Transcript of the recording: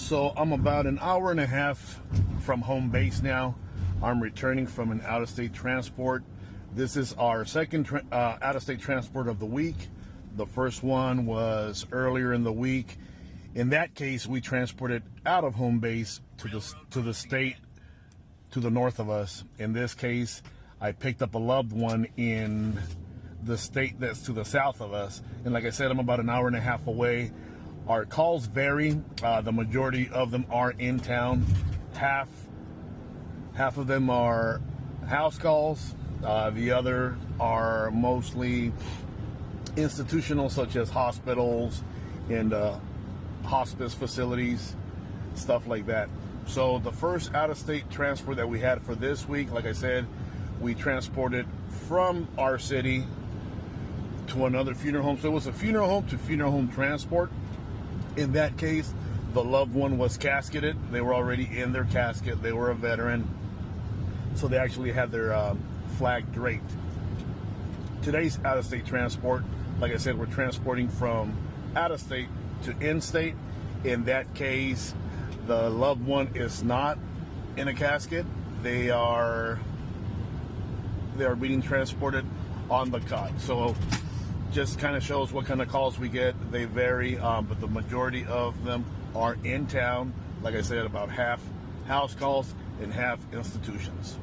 So I'm about an hour and a half from home base now. I'm returning from an out-of-state transport. This is our second out-of-state transport of the week. The first one was earlier in the week. In that case, we transported out of home base to the state to the north of us. In this case, I picked up a loved one in the state that's to the south of us. And like I said, I'm about an hour and a half away. Our calls vary. The majority of them are in town. Half of them are house calls. The other are mostly institutional, such as hospitals and hospice facilities, stuff like that. So the first out-of-state transport that we had for this week, like I said, we transported from our city to another funeral home. So it was a funeral home to funeral home transport. In that case, the loved one was casketed. They were already in their casket. They were a veteran. So they actually had their flag draped. Today's out-of-state transport, like I said, we're transporting from out-of-state to in-state. In that case, the loved one is not in a casket. They are being transported on the cot. So just kind of shows what kind of calls we get. They vary, but the majority of them are in town. Like I said, about half house calls and half institutions.